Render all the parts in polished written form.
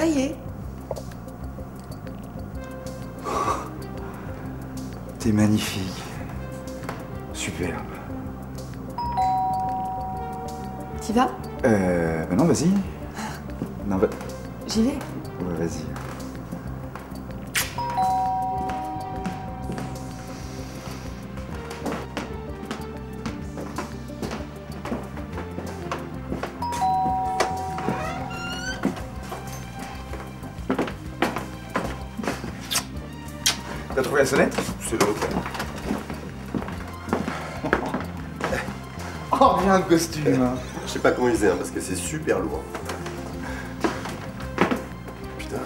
Ça y est. T'es magnifique. Superbe. T'y vas? Bah non, vas-y. Non, va... J'y vais. Ouais, vas-y. T'as trouvé la sonnette? C'est l'autre. Oh, bien le costume. Je sais pas comment il faisait, hein, parce que c'est super lourd. Putain,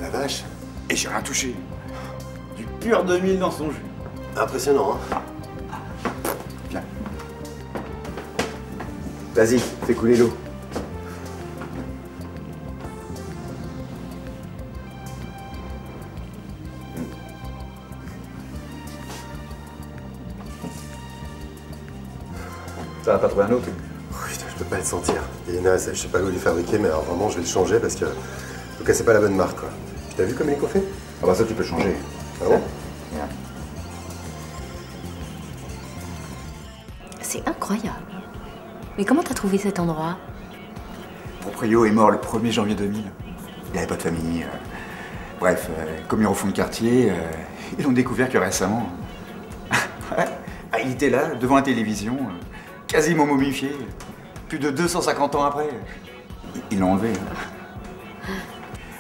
la vache. Et j'ai rien touché. Du pur 2000 dans son jus. Impressionnant, hein. Viens. Vas-y, fais couler l'eau. Ça va pas trouver un autre? Oh, putain, je peux pas le sentir. Il est naze, je sais pas où il est fabriqué, mais alors vraiment, je vais le changer parce que. En tout cas, c'est pas la bonne marque, quoi. Puis t'as vu comme il est coiffé? Ah bah ça, tu peux changer. Ah bon? Viens. C'est incroyable. Mais comment t'as trouvé cet endroit? Le proprio est mort le 1er janvier 2000. Il n'avait pas de famille. Bref, comme ils refont le quartier, ils l'ont découvert que récemment. Ouais. Ah, il était là, devant la télévision, quasiment momifié. Plus de 250 ans après. Ils l'ont enlevé.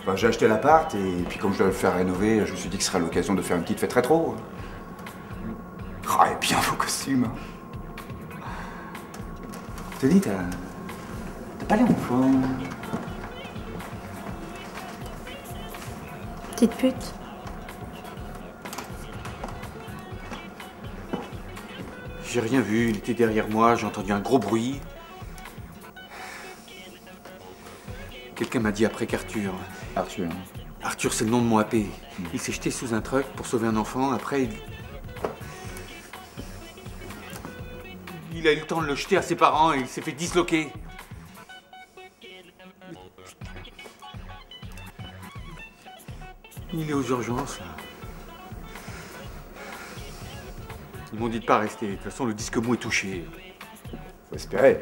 Enfin, j'ai acheté l'appart et puis comme je dois le faire rénover, je me suis dit que ce serait l'occasion de faire une petite fête rétro. Ah, et bien vos costumes. Je te dis, t'as pas l'air enfant. Petite pute. J'ai rien vu, il était derrière moi, j'ai entendu un gros bruit. Quelqu'un m'a dit après qu'Arthur... Arthur. Arthur, c'est le nom de mon AP. Il s'est jeté sous un truck pour sauver un enfant, après il a eu le temps de le jeter à ses parents et il s'est fait disloquer. Il est aux urgences, là. Ils m'ont dit de pas rester. De toute façon, le disque mou est touché. Faut espérer.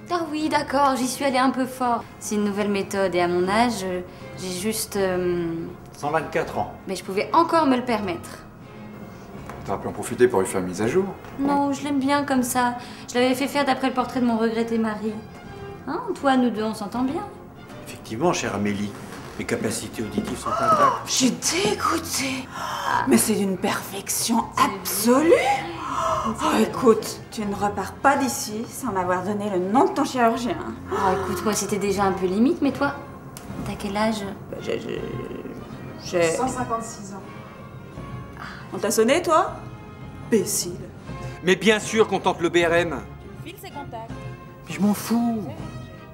Ah oui, d'accord, j'y suis allée un peu fort. C'est une nouvelle méthode et à mon âge, j'ai juste... 124 ans. Mais je pouvais encore me le permettre. T'aurais pu en profiter pour lui faire une mise à jour. Non, je l'aime bien comme ça. Je l'avais fait faire d'après le portrait de mon regretté mari. Hein, toi, nous deux, on s'entend bien. Effectivement, chère Amélie, mes capacités auditives sont intactes. Je suis dégoûtée. Mais c'est d'une perfection absolue. Oh, écoute, tu ne repars pas d'ici sans m'avoir donné le nom de ton chirurgien. Oh, écoute, moi, c'était déjà un peu limite, mais toi, t'as quel âge? J'ai 156 ans. On t'a sonné, toi? Imbécile. Mais bien sûr qu'on tente le BRM. File ses contacts. Mais je m'en fous.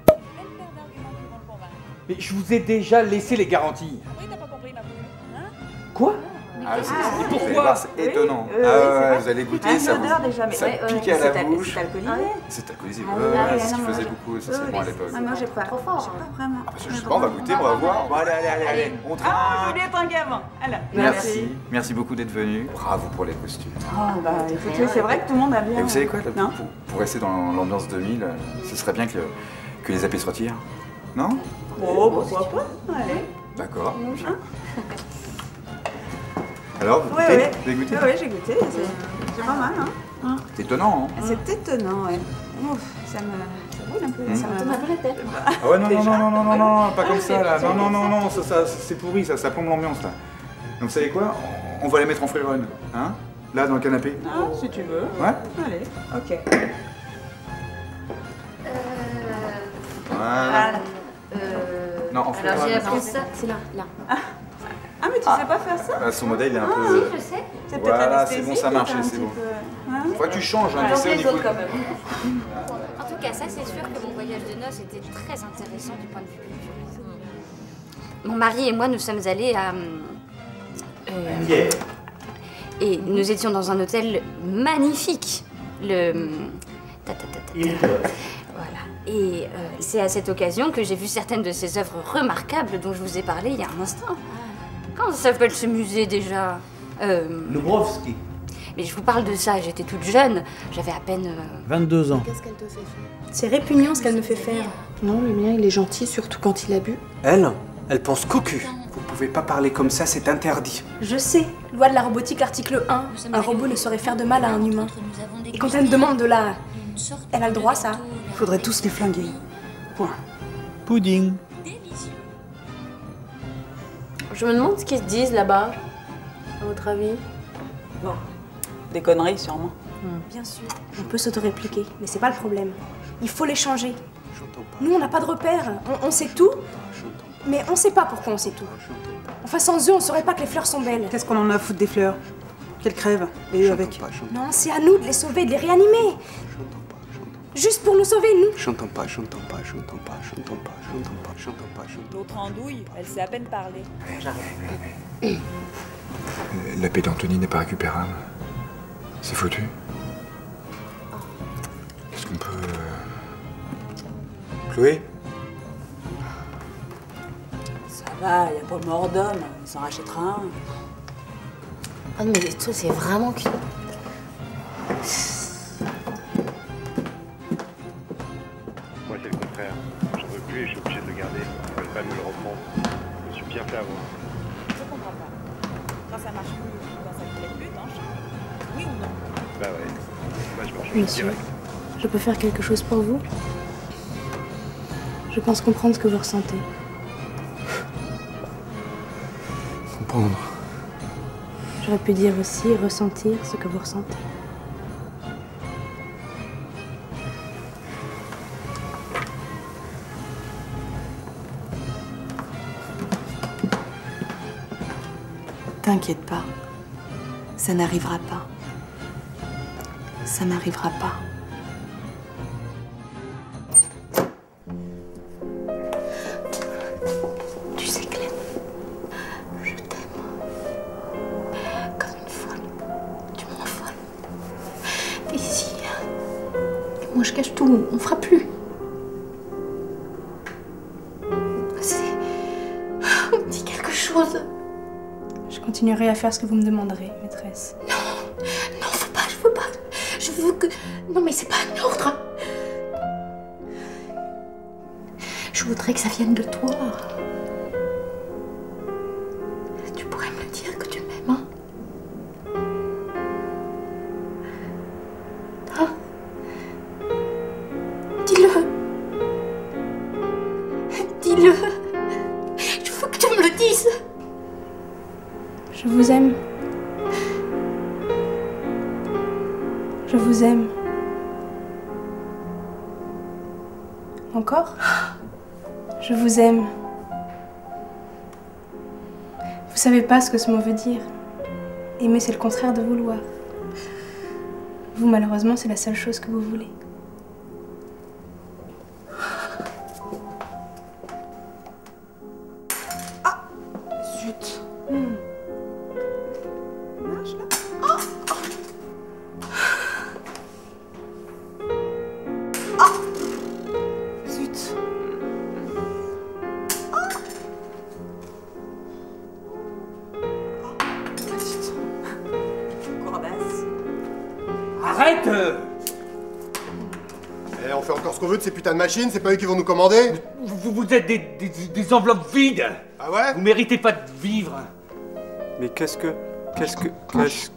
Pleine paire d'arguments qui vont le convaincre. Mais je vous ai déjà laissé les garanties. Oui, t'as pas compris ma poule. Hein? Quoi? Ah, Et pourquoi? C'est étonnant. oui, c'est vrai. Vous allez goûter, Ah, ça l'odeur déjà, mais ça ouais, pique ouais, à la c'est bouche. C'est alcoolisé. C'est alcoolisé, Ah, ouais, oui, c'est ce non, qu'ils non, faisaient ouais. beaucoup, ça c'est bon à l'époque. Ah, moi, j'ai pas. Trop fort, J'ai hein. pas vraiment. Ah, je sais pas, on va goûter, on va voir. Bon, allez, on Ah, je trinque. voulais être un gamin. Alors, Merci beaucoup d'être venu. Bravo pour les costumes. Oh, bah, écoutez, c'est vrai que tout le monde a bien. Et vous savez quoi, là, Non. pour rester dans l'ambiance 2000, ce serait bien que les AP se retirent. Non? Oh, pourquoi pas? Allez. D'accord. Alors, vous Oui, goûtez? oui. Vous avez goûté? Oui, j'ai goûté. C'est pas mal, hein? C'est étonnant, hein? C'est étonnant, ouais. Ouf, ça brûle un peu. Ça Ça m'a peu la tête. Ah ouais, non, Déjà. non, pas comme ça, là. Non, ça c'est pourri, ça plombe l'ambiance, là. Donc, vous savez quoi? On va les mettre en free run, hein? Là, dans le canapé. Ah, si tu veux. Ouais? Allez, ok. Voilà. Non, en free Alors, j'ai run. appris ça. C'est là, là. Ah, mais tu sais pas faire ça? Ah, son modèle, il est un Ah, peu... si, je sais. C'est peut-être Voilà, l'anesthésie. c'est bon, ça qui marche, t'a un c'est petit bon. peu- Hein? Faudrait que tu changes, hein, tu Comme sais, au les niveau... autres, quand même. En tout cas, ça, c'est sûr que mon voyage de noces était très intéressant du point de vue culturel. Mon mari et moi, nous sommes allés à... Et nous étions dans un hôtel magnifique. Le... Voilà. Et c'est à cette occasion que j'ai vu certaines de ces œuvres remarquables dont je vous ai parlé il y a un instant. Comment ça s'appelle ce musée déjà Lubrovski. Mais je vous parle de ça, j'étais toute jeune, j'avais à peine... 22 ans. Qu'est-ce qu'elle te fait faire? C'est répugnant ce qu'elle me fait faire. Non, le mien, il est gentil, surtout quand il a bu. Elle pense qu'au cul. Vous pouvez pas parler comme ça, c'est interdit. Je sais, loi de la robotique, article 1. Un robot ne saurait faire de mal à un humain. Et quand elle me demande de la... Elle a le droit, ça. Il faudrait tous les flinguer. Point. Pudding. Je me demande ce qu'ils se disent là-bas, à votre avis. Bon, des conneries sûrement. Bien sûr. On peut s'auto-répliquer, mais c'est pas le problème. Il faut les changer. Nous, on n'a pas de repères. On sait tout, mais on sait pas pourquoi on sait tout. Enfin, sans eux, on saurait pas que les fleurs sont belles. Qu'est-ce qu'on en a à foutre des fleurs? Qu'elles crèvent, et eux avec. Non, c'est à nous de les sauver, de les réanimer. Juste pour nous sauver, nous. J'entends pas. L'autre andouille, elle sait à peine parler. La paix d'Anthony n'est pas récupérable. C'est foutu. Est-ce qu'on peut... Chloé? Ça va, y a pas mort d'homme, il s'en rachètera un. Ah, mais toi, c'est vraiment que... Moi, c'est le contraire. J'en veux plus et je suis obligé de le garder. Je ne pas me le reprendre. Je me suis bien fait avoir. Je comprends pas. Quand ça marche plus, quand ça te plaît plus, t'en changes. Oui ou non? Bah ouais. Moi, je me change Monsieur, direct. je peux faire quelque chose pour vous? Je pense comprendre ce que vous ressentez. Comprendre. J'aurais pu dire aussi ressentir ce que vous ressentez. T'inquiète pas, ça n'arrivera pas. Ça n'arrivera pas. Tu sais, Clem, je t'aime. Comme une folle. Tu m'en folles. Et si... moi je cache tout, on fera plus. On dit quelque chose. Je continuerai à faire ce que vous me demanderez, maîtresse. Non, faut pas, je veux pas. Je veux que... Non, mais c'est pas un ordre. Je voudrais que ça vienne de toi. Tu pourrais me le dire que tu m'aimes, hein? Hein? Dis-le. Dis-le. Je veux que tu me le dises. Je vous aime. Je vous aime. Encore? Je vous aime. Vous savez pas ce que ce mot veut dire. Aimer, c'est le contraire de vouloir. Vous, malheureusement, c'est la seule chose que vous voulez. Zut. Zut. Courbasse. Arrête Eh, on fait encore ce qu'on veut de ces putains de machines, c'est pas eux qui vont nous commander? vous êtes des enveloppes vides. Ah ouais? Vous méritez pas de vivre. Mais qu'est-ce que vous faites?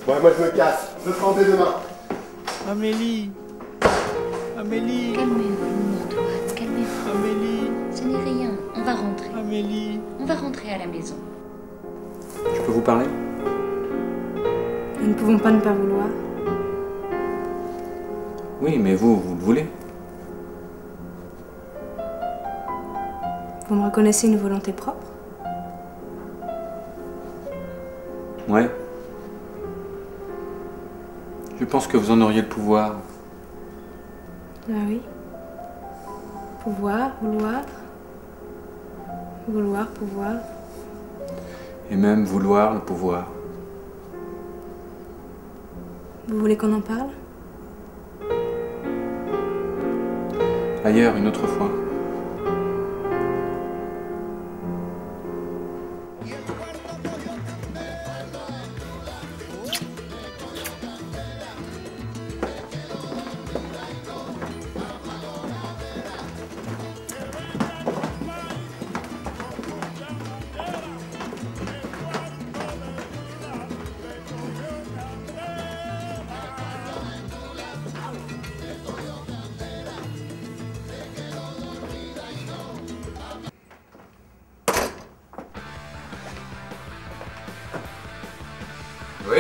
Ouais, moi je me casse. Je te rendrai demain. Amélie. Calmez-vous, Antoine, calmez-vous. Amélie. Ce n'est rien, on va rentrer. Amélie. On va rentrer à la maison. Je peux vous parler? Nous ne pouvons pas ne pas vouloir. Oui, mais vous le voulez. Vous me reconnaissez une volonté propre? Ouais. Je pense que vous en auriez le pouvoir. Ah oui. Pouvoir, vouloir. Vouloir, pouvoir. Et même vouloir le pouvoir. Vous voulez qu'on en parle? Ailleurs, une autre fois. Oui?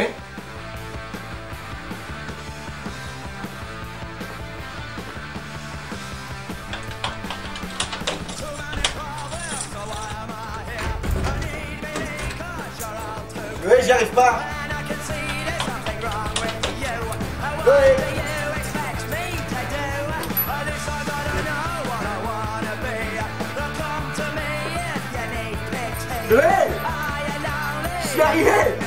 Oui, j'y arrive pas. Oui, j'y arrivais.